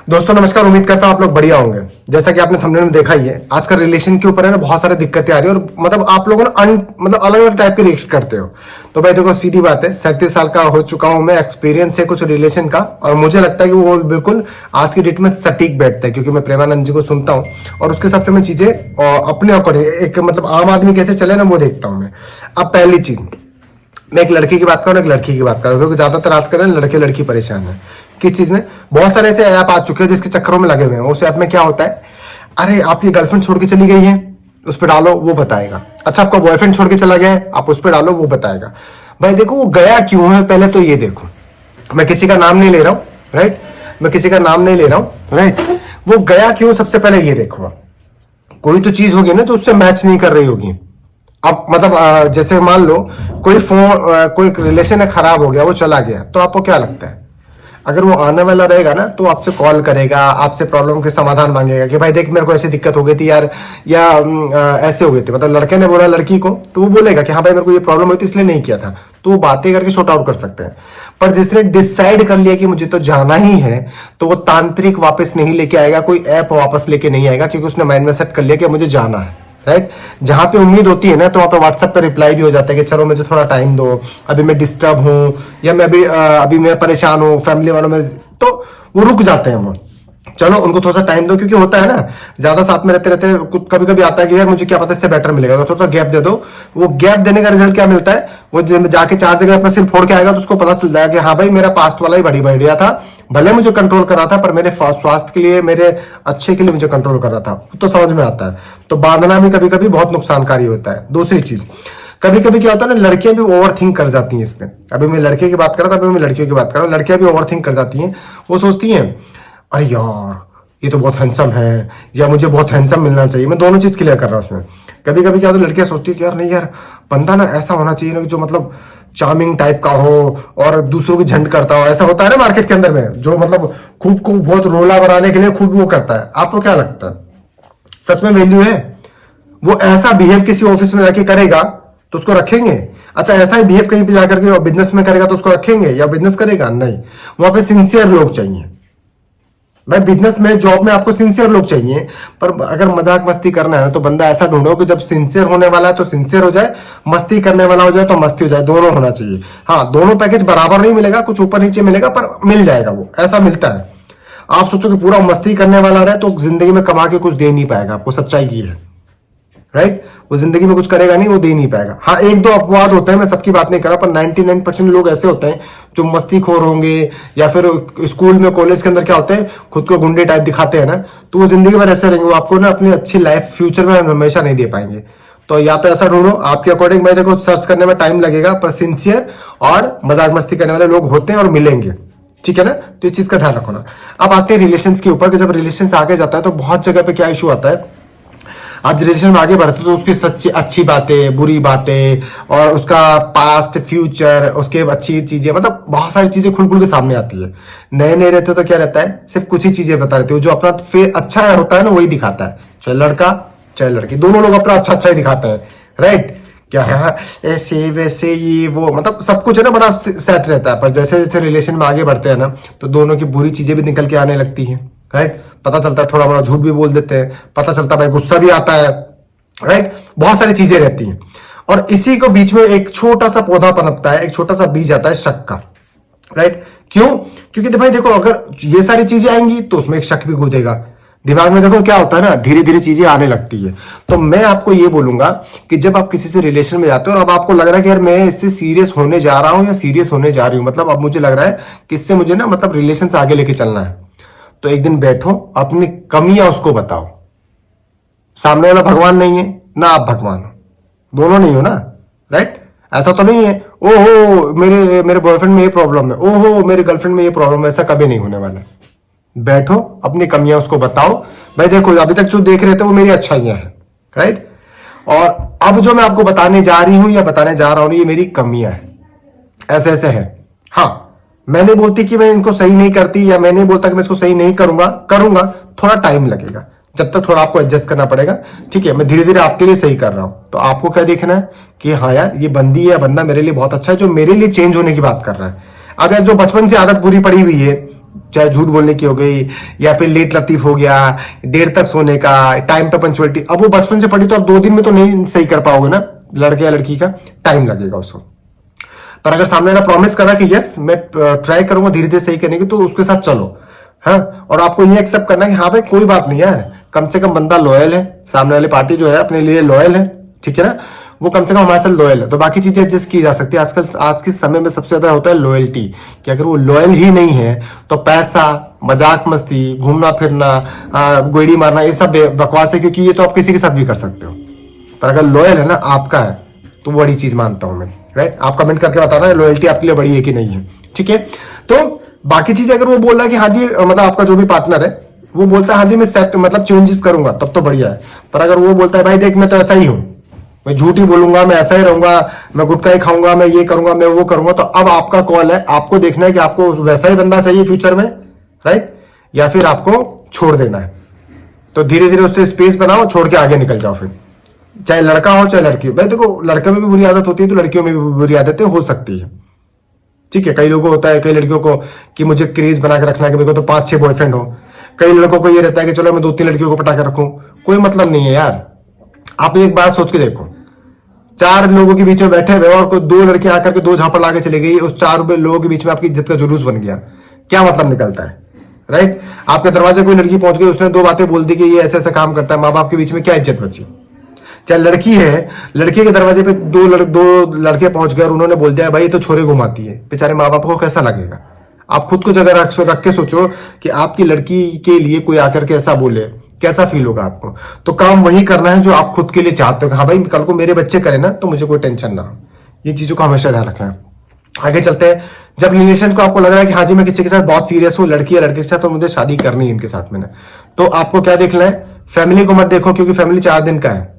दोस्तों नमस्कार। उम्मीद करता हूं आप लोग बढ़िया होंगे। जैसा कि आपने थंबनेल में देखा ही है, आज का रिलेशन के ऊपर है ना बहुत सारी दिक्कतें आ रही है और मतलब आप लोगों ने मतलब अलग अलग टाइप के रिएक्ट करते हो। तो भाई देखो सीधी बात है, 37 साल का हो चुका हूं मैं, एक्सपीरियंस है कुछ रिलेशन का और मुझे लगता है कि वो बिल्कुल आज की डेट में सटीक बैठता है क्योंकि मैं प्रेमानंद जी को सुनता हूँ और उसके हिसाब से मैं चीजें अपने अकॉर्डिंग एक मतलब आम आदमी कैसे चले ना वो देखता हूँ मैं। अब पहली चीज, मैं एक लड़के की बात करूं, एक लड़की की बात करूं, क्योंकि ज्यादातर आजकल लड़के लड़की परेशान है। किस चीज में? बहुत सारे ऐसे ऐप आ चुके हैं जिसके चक्करों में लगे हुए हैं। उस ऐप में क्या होता है, अरे आपकी गर्लफ्रेंड छोड़ के चली गई है, उस पर डालो वो बताएगा। अच्छा आपका बॉयफ्रेंड छोड़ के चला गया है, आप उस पर डालो वो बताएगा। भाई देखो वो गया क्यों है पहले तो ये देखो। मैं किसी का नाम नहीं ले रहा हूं, राइट, मैं किसी का नाम नहीं ले रहा हूं, राइट। वो गया क्यों सबसे पहले ये देखो। कोई तो चीज होगी ना जो उससे मैच नहीं कर रही होगी। अब मतलब जैसे मान लो कोई फोन कोई रिलेशन है खराब हो गया, वो चला गया, तो आपको क्या लगता है अगर वो आने वाला रहेगा ना तो आपसे कॉल करेगा, आपसे प्रॉब्लम के समाधान मांगेगा कि भाई देख मेरे को ऐसी दिक्कत हो गई थी यार, या ऐसे हो गई थी, मतलब लड़के ने बोला लड़की को तो वो बोलेगा कि हाँ भाई मेरे को ये प्रॉब्लम हुई थी इसलिए नहीं किया था, तो वो बातें करके शॉर्ट आउट कर सकते हैं। पर जिसने डिसाइड कर लिया कि मुझे तो जाना ही है, तो वो तांत्रिक वापस नहीं लेके आएगा, कोई ऐप वापस लेके नहीं आएगा, क्योंकि उसने माइंड में सेट कर लिया कि मुझे जाना है, राइट। जहां पे उम्मीद होती है ना तो वहां पे व्हाट्सएप पे रिप्लाई भी हो जाता है कि चलो मुझे थोड़ा टाइम दो, अभी मैं डिस्टर्ब हूं, या मैं अभी मैं परेशान हूं फैमिली वालों में, तो वो रुक जाते हैं। वो चलो उनको थोड़ा सा टाइम दो, क्योंकि होता है ना ज्यादा साथ में रहते रहते कभी कभी आता है कि यार मुझे क्या पता इससे बेटर मिलेगा, तो थोड़ा सा गैप दे दो। वो गैप देने का रिजल्ट क्या मिलता है, वो जाके 4 जगह अपना सिर फोड़ के आएगा तो उसको पता चल जाएगा कि हाँ भाई मेरा पास्ट वाला ही बड़ी बढ़िया था, भले मुझे कंट्रोल कर रहा था पर मेरे स्वास्थ्य के लिए, मेरे अच्छे के लिए मुझे कंट्रोल कर रहा था, तो समझ में आता है। तो बांधना भी कभी कभी बहुत नुकसानकारी होता है। दूसरी चीज, कभी कभी क्या होता है ना, लड़कियां भी ओवर थिंक कर जाती हैं इसमें। अभी मैं लड़के की बात कर रहा था, अभी मैं लड़कियों की बात कर रहा हूँ। लड़कियां भी ओवर थिंक कर जाती हैं। वो सोचती हैं अरे यार ये तो बहुत हैंडसम है, या मुझे बहुत हैंडसम मिलना चाहिए। मैं दोनों चीज क्लियर कर रहा हूँ उसमें। कभी कभी क्या होता है, लड़कियां सोचती है कि यार नहीं यार बंदा ना ऐसा होना चाहिए ना जो मतलब चार्मिंग टाइप का हो और दूसरों की झंड करता हो। ऐसा होता है ना मार्केट के अंदर में, जो मतलब खूब को बहुत रोला बनाने के लिए खूब वो करता है। आपको क्या लगता है सच में वैल्यू है? वो ऐसा बिहेव किसी ऑफिस में जाके करेगा तो उसको रखेंगे? अच्छा ऐसा ही बिहेव कहीं पे जाकर के बिजनेस में करेगा तो उसको रखेंगे या बिजनेस करेगा? नहीं। वहां पे सिंसियर लोग चाहिए भाई। बिजनेस में, जॉब में आपको सिंसियर लोग चाहिए, पर अगर मजाक मस्ती करना है ना तो बंदा ऐसा ढूंढो कि जब सिंसियर होने वाला है तो सिंसियर हो जाए, मस्ती करने वाला हो जाए तो मस्ती हो जाए, दोनों होना चाहिए। हाँ दोनों पैकेज बराबर नहीं मिलेगा, कुछ ऊपर नीचे मिलेगा पर मिल जाएगा, वो ऐसा मिलता है। आप सोचो कि पूरा मस्ती करने वाला रहे तो जिंदगी में कमा के कुछ दे नहीं पाएगा आपको, सच्चाई की है, राइट। वो जिंदगी में कुछ करेगा नहीं, वो दे नहीं पाएगा। हाँ एक दो अपवाद होते हैं, मैं सबकी बात नहीं कर रहा, पर 99% लोग ऐसे होते हैं जो मस्ती खोर होंगे, या फिर स्कूल में कॉलेज के अंदर क्या होते हैं खुद को गुंडे टाइप दिखाते हैं ना, तो वो जिंदगी भर ऐसे रहेंगे। वो आपको ना अपनी अच्छी लाइफ फ्यूचर में हमेशा नहीं दे पाएंगे। तो या तो ऐसा ढूंढो आपके अकॉर्डिंग, मैं देखो सर्च करने में टाइम लगेगा, पर सिंसियर और मजाक मस्ती करने वाले लोग होते हैं और मिलेंगे, ठीक है ना। तो इस चीज का ध्यान रखो ना। अब आते हैं रिलेशंस के ऊपर, कि जब रिलेशन आगे जाता है तो बहुत जगह पे क्या इशू आता है, आप रिलेशन में आगे बढ़ते तो उसकी सच्ची अच्छी बातें, बुरी बातें, और उसका पास्ट फ्यूचर, उसके अच्छी चीजें, मतलब बहुत सारी चीजें खुल खुल के सामने आती है। नए नए रहते तो क्या रहता है, सिर्फ कुछ ही चीजें बता रहती है, जो अपना अच्छा होता है ना वही दिखाता है, चाहे लड़का चाहे लड़की, दोनों लोग अपना अच्छा अच्छा ही दिखाते हैं, राइट। क्या हाँ ऐसे वैसे ये वो, मतलब सब कुछ है ना बड़ा सेट रहता है। पर जैसे जैसे रिलेशन में आगे बढ़ते हैं ना तो दोनों की बुरी चीजें भी निकल के आने लगती हैं, राइट। पता चलता है थोड़ा बड़ा झूठ भी बोल देते हैं, पता चलता है भाई गुस्सा भी आता है, राइट। बहुत सारी चीजें रहती हैं। और इसी को बीच में एक छोटा सा पौधा पनपता है, एक छोटा सा बीज आता है शक का, राइट। क्यों? क्योंकि भाई देखो अगर ये सारी चीजें आएंगी तो उसमें एक शक भी कूदेगा दिमाग में। देखो क्या होता है ना, धीरे धीरे चीजें आने लगती है। तो मैं आपको ये बोलूंगा कि जब आप किसी से रिलेशन में जाते हो और अब आपको लग रहा है कि यार मैं इससे सीरियस होने जा रहा हूं या सीरियस होने जा रही हूं, मतलब अब मुझे लग रहा है कि इससे मुझे ना मतलब रिलेशन से आगे लेके चलना है, तो एक दिन बैठो, अपनी कमियां उसको बताओ। सामने वाला भगवान नहीं है ना आप भगवान हो, दोनों नहीं हो ना, राइट। ऐसा तो नहीं है ओहो मेरे बॉयफ्रेंड में ये प्रॉब्लम है, ओहो मेरे गर्लफ्रेंड में ये प्रॉब्लम है, ऐसा कभी नहीं होने वाला। बैठो अपनी कमियां उसको बताओ, भाई देखो अभी तक जो देख रहे थे वो मेरी अच्छाइयां हैं, राइट। और अब जो मैं आपको बताने जा रही हूं या बताने जा रहा हूं ये मेरी कमियां हैं, ऐसे ऐसे है। हाँ मैं नहीं बोलती कि मैं इनको सही नहीं करती, या मैं नहीं बोलता कि मैं इसको सही नहीं करूंगा, थोड़ा टाइम लगेगा, जब तक थोड़ा आपको एडजस्ट करना पड़ेगा, ठीक है। मैं धीरे धीरे आपके लिए सही कर रहा हूं, तो आपको क्या देखना है कि हाँ यार ये बंदी या बंदा मेरे लिए बहुत अच्छा है, जो मेरे लिए चेंज होने की बात कर रहा है। अब यार जो बचपन से आदत बुरी पड़ी हुई है चाहे झूठ बोलने की हो गई या फिर लेट लतीफ हो गया, देर तक सोने का, टाइम पे पंचुअलिटी। अब वो बचपन से पढ़ी तो अब 2 दिन में तो नहीं सही कर पाओगे ना, लड़के या लड़की का टाइम लगेगा उसको। पर अगर सामने वाला प्रॉमिस करा कि यस मैं ट्राई करूंगा धीरे धीरे सही करने की, तो उसके साथ चलो। हाँ, और आपको ये एक्सेप्ट करना है कि हाँ भाई कोई बात नहीं यार, कम से कम बंदा लॉयल है, सामने वाली पार्टी जो है अपने लिए लॉयल है, ठीक है ना, वो कम से कम हमारे साथ लॉयल है, तो बाकी चीजें एडजस्ट की जा सकती है। आजकल आज के समय में सबसे ज्यादा होता है लॉयल्टी, कि अगर वो लॉयल ही नहीं है तो पैसा, मजाक मस्ती, घूमना फिरना, गोइडी मारना, ये सब बकवास है, क्योंकि ये तो आप किसी के साथ भी कर सकते हो। पर अगर लॉयल है ना, आपका है, तो बड़ी चीज मानता हूं मैं, राइट। आप कमेंट करके बताना लॉयल्टी आपके लिए बड़ी है कि नहीं है, ठीक है। तो बाकी चीजें अगर वो बोल रहा है कि हाँ जी, मतलब आपका जो भी पार्टनर है वो बोलता है हाँ जी मैं सेट मतलब चेंजेस करूंगा, तब तो बढ़िया है। पर अगर वो बोलता है भाई देख मैं तो ऐसा ही हूं, मैं झूठ ही बोलूंगा, मैं ऐसा ही रहूंगा, मैं गुटखा ही खाऊंगा, मैं ये करूंगा, मैं वो करूंगा, तो अब आपका कॉल है, आपको देखना है कि आपको वैसा ही बंदा चाहिए फ्यूचर में, राइट, या फिर आपको छोड़ देना है। तो धीरे धीरे उससे स्पेस बनाओ, छोड़ के आगे निकल जाओ फिर, चाहे लड़का हो चाहे लड़की हो। भाई देखो, लड़के में भी बुरी आदत होती है तो लड़कियों में भी बुरी आदतें हो सकती है, ठीक है। कई लोगों को होता है, कई लड़कियों को कि मुझे क्रेज बना के रखना है कि मेरे को तो 5-6 बॉयफ्रेंड हो। कई लड़कों को ये रहता है कि चलो मैं 2-3 लड़कियों को पटा के रखूं। कोई मतलब नहीं है यार। आप एक बात सोच के देखो, 4 लोगों के बीच में बैठे हुए और कोई 2 लड़कियां आकर के 2 झापड़ लाके चली गई, उस 4 लोगों के बीच में आपकी इज्जत का जुलूस बन गया, क्या मतलब निकलता है, राइट। आपके दरवाजे कोई लड़की पहुंच गई, उसने 2 बातें बोल दी कि ये ऐसा ऐसा काम करता है, माँ बाप के बीच में क्या इज्जत बची। चाहे लड़की है, लड़के के दरवाजे पे 2 लड़के पहुंच गए और उन्होंने बोल दिया भाई ये तो छोरे घुमाती है, बेचारे माँ बाप को कैसा लगेगा। आप खुद को जगह रख के सोचो कि आपकी लड़की के लिए कोई आकर के ऐसा बोले, कैसा फील होगा आपको। तो काम वही करना है जो आप खुद के लिए चाहते हो कि हाँ भाई कल को मेरे बच्चे करें ना तो मुझे कोई टेंशन ना हो। ये चीजों को हमेशा ध्यान रखना है। आगे चलते हैं। जब रिलेशन को आपको लग रहा है कि हाँ जी मैं किसी के साथ बहुत सीरियस हूँ, लड़की या लड़के के साथ, तो मुझे शादी करनी है इनके साथ में ना, तो आपको क्या देखना है, फैमिली को मत देखो, क्योंकि फैमिली 4 दिन का है,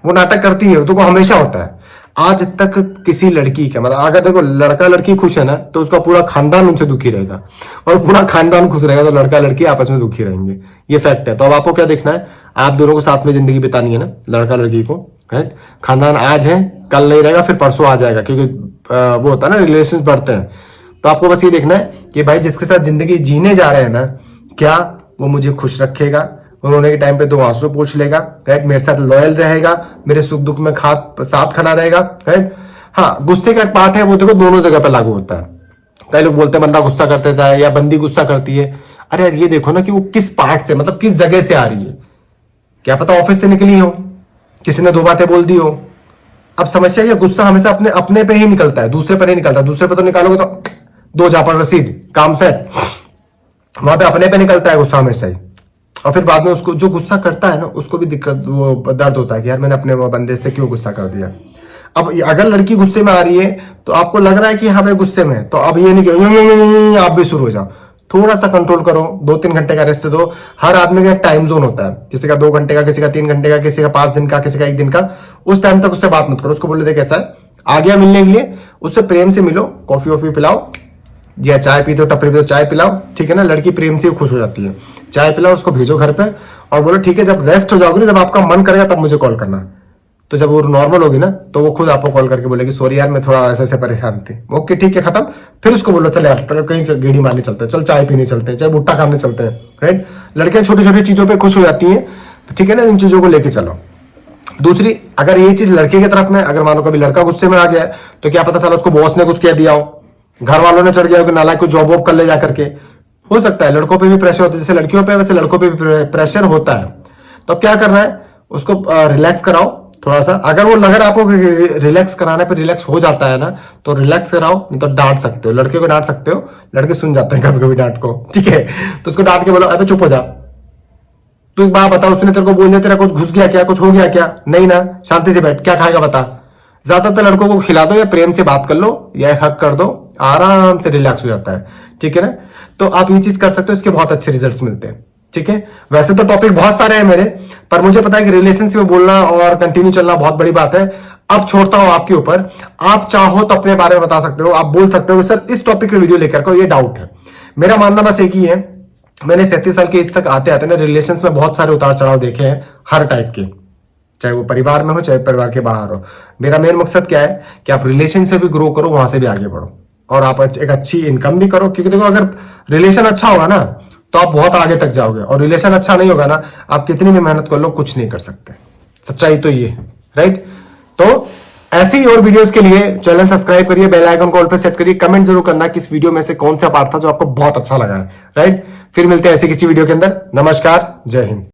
वो नाटक करती है, तो वो हमेशा होता है। आज तक किसी लड़की का मतलब अगर देखो लड़का लड़की खुश है ना तो उसका पूरा खानदान उनसे दुखी रहेगा, और पूरा खानदान खुश रहेगा तो लड़का लड़की आपस में दुखी रहेंगे, ये फैक्ट है। तो अब आपको क्या देखना है, आप दोनों को साथ में जिंदगी बितानी है ना, लड़का लड़की को, राइट। खानदान आज है, कल नहीं रहेगा, फिर परसों आ जाएगा, क्योंकि वो होता है ना रिलेशन बढ़ते हैं। तो आपको बस ये देखना है कि भाई जिसके साथ जिंदगी जीने जा रहे हैं ना, क्या वो मुझे खुश रखेगा, रोने के टाइम पे 2 आंसू पूछ लेगा, राइट, मेरे साथ लॉयल रहेगा, मेरे सुख दुख में साथ खड़ा रहेगा, राइट। हाँ, गुस्से का पार्ट है वो देखो दोनों जगह पे लागू होता है। कई लोग बोलते हैं बंदा गुस्सा करते है या बंदी गुस्सा करती है। अरे यार ये देखो ना कि वो किस पार्ट से, मतलब किस जगह से आ रही है। क्या पता ऑफिस से निकली हो, किसी ने 2 बातें बोल दी हो। अब समस्या ये, गुस्सा हमेशा अपने अपने पे ही निकलता है, दूसरे पर नहीं निकलता। दूसरे पर तो निकालोगे तो 2 झापड़ रसीद, काम सेट। वहां पे अपने पे निकलता है गुस्सा हमेशा ही, और फिर बाद में उसको जो गुस्सा करता है ना उसको भी दिक्कत, वो दर्द होता है कि यार मैंने अपने बंदे से क्यों गुस्सा कर दिया। अब अगर लड़की गुस्से में आ रही है तो आपको लग रहा है कि हाँ भाई गुस्से में, तो अब ये नहीं कि आप भी शुरू हो जाओ, थोड़ा सा कंट्रोल करो, 2-3 घंटे का रेस्ट दो। हर आदमी का एक टाइम जोन होता है, किसी का 2 घंटे का, किसी का 3 घंटे का, किसी का 5 दिन का, किसी का 1 दिन का। उस टाइम तक उससे बात मत करो, उसको बोले देख कैसा है, आ गया मिलने के लिए, उससे प्रेम से मिलो, कॉफी वॉफी पिलाओ, या चाय पीते हो टपरी पे तो चाय पिलाओ, ठीक है ना। लड़की प्रेम से खुश हो जाती है, चाय पिलाओ, उसको भेजो घर पे और बोलो ठीक है जब रेस्ट हो जाओगे ना, जब आपका मन करेगा तब मुझे कॉल करना। तो जब वो नॉर्मल होगी ना तो वो खुद आपको कॉल करके बोलेगी सॉरी यार मैं थोड़ा ऐसे ऐसे परेशान थी, ओके ठीक है खत्म। फिर उसको बोलो चल यार कहीं गेड़ी मारने चलते हैं, चल चाय पीने चलते हैं, चाहे भुट्टा खाने चलते हैं, राइट। लड़कियां छोटी छोटी चीजों पर खुश हो जाती है, ठीक है ना, इन चीजों को लेके चलो। दूसरी, अगर ये चीज लड़के की तरफ में, अगर मानो कभी लड़का गुस्से में आ गया तो क्या पता साला उसको बॉस ने कुछ कह दिया हो, घर वालों ने चढ़ गया हो कि नालायक को जॉब वॉब कर ले जा करके, हो सकता है। लड़कों पे भी प्रेशर होता है, जैसे लड़कियों पे वैसे लड़कों पे भी प्रेशर होता है। तो अब क्या करना है, उसको रिलैक्स कराओ थोड़ा सा। अगर वो लग रहा है आपको रिलैक्स कराने पे रिलैक्स हो जाता है ना तो रिलैक्स कराओ, नहीं तो डांट सकते हो, लड़के को डांट सकते हो, लड़के सुन जाते हैं कभी कभी डांट को, ठीक है। तो उसको डांट के बोलो अबे चुप हो जा, तू एक बात बता, उसने तेरे को बोल दिया तेरा कुछ घुस गया क्या, कुछ हो गया क्या, नहीं ना, शांति से बैठ, क्या खाएगा बता। ज्यादातर लड़कों को खिला दो या प्रेम से बात कर लो या हक कर दो, आराम से रिलैक्स हो जाता है, ठीक है ना। तो आप ये चीज कर सकते हो, इसके बहुत अच्छे रिजल्ट्स मिलते हैं, ठीक है। वैसे तो टॉपिक बहुत सारे हैं मेरे, पर मुझे पता है कि रिलेशनशिप में बोलना और कंटिन्यू चलना बहुत बड़ी बात है। अब छोड़ता हूं आपके ऊपर, आप चाहो तो अपने बारे में बता सकते हो, आप बोल सकते हो सर इस टॉपिक पे वीडियो लेकर को ये डाउट है। मेरा मानना बस एक ही है, मैंने 37 साल के इस तक आते आते ना रिलेशन में बहुत सारे उतार चढ़ाव देखे हैं, हर टाइप के, चाहे वो परिवार में हो चाहे परिवार के बाहर हो। मेरा मेन मकसद क्या है कि आप रिलेशन से भी ग्रो करो, वहां से भी आगे बढ़ो, और आप एक अच्छी इनकम भी करो, क्योंकि देखो अगर रिलेशन अच्छा होगा ना तो आप बहुत आगे तक जाओगे, और रिलेशन अच्छा नहीं होगा ना, आप कितनी भी मेहनत कर लो कुछ नहीं कर सकते। सच्चाई तो ये, राइट? तो ऐसे ही और वीडियोस के लिए चैनल सब्सक्राइब करिए, बेल आइकन को ऑल पे सेट करिए, कमेंट जरूर करना कि इस वीडियो में से कौन सा पार्ट था जो आपको बहुत अच्छा लगा है, राइट? फिर मिलते हैं ऐसे किसी वीडियो के अंदर। नमस्कार, जय हिंद।